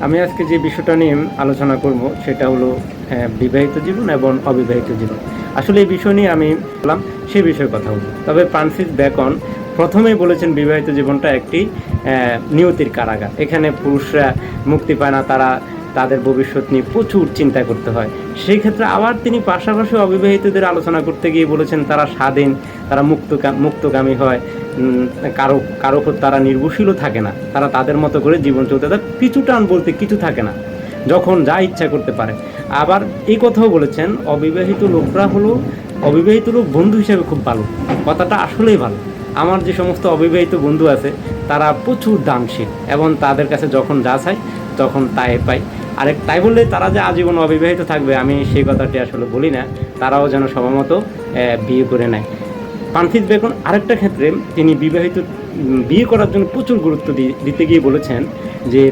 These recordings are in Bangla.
আমি আজকে যে বিষয়টা নিয়ে আলোচনা করব সেটা হলো বিবাহিত জীবন এবং অবিবাহিত জীবন। আসলে এই বিষয় নিয়ে আমি বললাম সেই বিষয়ে কথা বলব। তবে ফ্রান্সিস বেকন প্রথমেই বলেছেন বিবাহিত জীবনটা একটি নিয়তির কারাগার। এখানে পুরুষরা মুক্তি পায় না, তারা তাদের ভবিষ্যৎ নিয়ে প্রচুর চিন্তা করতে হয়। সেই ক্ষেত্রে আবার তিনি পাশাপাশি অবিবাহিতদের আলোচনা করতে গিয়ে বলেছেন তারা স্বাধীন, তারা মুক্তগামী হয়, কারো উপর তারা নির্ভরশীলও থাকে না, তারা তাদের মতো করে জীবন চলতে থাকে, পিছু টান বলতে কিছু থাকে না, যখন যা ইচ্ছা করতে পারে। আবার এই কথাও বলেছেন অবিবাহিত লোকরা হলো অবিবাহিত লোক বন্ধু হিসেবে খুব ভালো। কথাটা আসলেই ভালো। আমার যে সমস্ত অবিবাহিত বন্ধু আছে তারা প্রচুর দানশীল এবং তাদের কাছে যখন যা চাই তখন তাই পাই। তাই বললে তারা যে আজীবন অবিবাহিত থাকবে আমি সেই কথাটি আসলে বলি না, তারাও যেন সবামতো বিয়ে করে নেয়। ফ্রান্সিস বেকন আরেকটা ক্ষেত্রে তিনি বিয়ে করার জন্য প্রচুর গুরুত্ব দিতে গিয়ে বলেছেন যে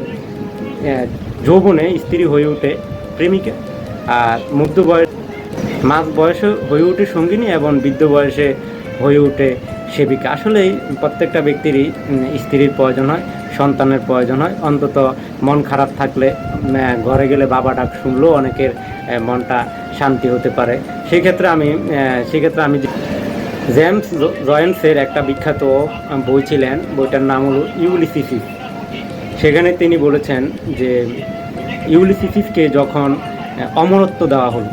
যৌবনে স্ত্রী হয়ে ওঠে প্রেমিকা, আর মাঝ বয়সে হয়ে ওঠে সঙ্গিনী এবং বৃদ্ধ বয়সে হয়ে ওঠে সেবিকা। আসলেই প্রত্যেকটা ব্যক্তিরই স্ত্রীর প্রয়োজন হয়, সন্তানের প্রয়োজন হয়। অন্তত মন খারাপ থাকলে ঘরে গেলে বাবা ডাক শুনলেও অনেকের মনটা শান্তি হতে পারে। সেক্ষেত্রে আমি জেমস জয়েন্সের একটা বিখ্যাত বই ছিলেন, বইটার নাম হলো ইউলিসিস। সেখানে তিনি বলেছেন যে ইউলিসিসকে যখন অমরত্ব দেওয়া হলো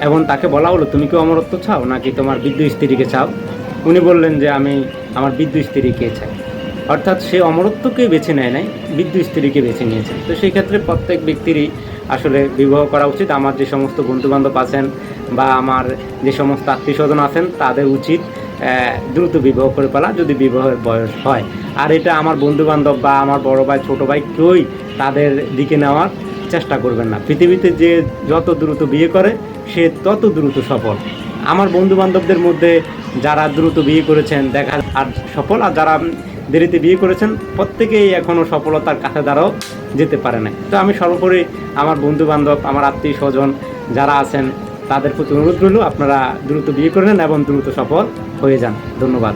এবং তাকে বলা হলো তুমি কি অমরত্ব চাও নাকি তোমার বৃদ্ধ স্ত্রীকে চাও, উনি বললেন যে আমি আমার বৃদ্ধ স্ত্রীকে চাই। অর্থাৎ সে অমরত্বকে বেছে নেয় নাই, বৃদ্ধ স্ত্রীকে বেছে নিয়েছে। তো সেই ক্ষেত্রে প্রত্যেক ব্যক্তিরই আসলে বিবাহ করা উচিত। আমার যে সমস্ত বন্ধুবান্ধব আছেন বা আমার যে সমস্ত আত্মীয় স্বজন আছেন তাদের উচিত দ্রুত বিবাহ করে ফেলা যদি বিবাহের বয়স হয়। আর এটা আমার বন্ধুবান্ধব বা আমার বড় ভাই ছোটো ভাই কেউই তাদের দিকে নেওয়ার চেষ্টা করবেন না। পৃথিবীতে যে যত দ্রুত বিয়ে করে সে তত দ্রুত সফল। আমার বন্ধুবান্ধবদের মধ্যে যারা দ্রুত বিয়ে করেছেন দেখা আর সফল, আর যারা দেরিতে বিয়ে করেছেন প্রত্যেকেই এখনও সফলতার কাছে দ্বারাও যেতে পারে না। তো আমি সর্বোপরি আমার বন্ধুবান্ধব, আমার আত্মীয় স্বজন যারা আছেন তাদের প্রতি অনুরোধ রইল আপনারা দ্রুত বিয়ে করে নেন এবং দ্রুত সফল হয়ে যান। ধন্যবাদ।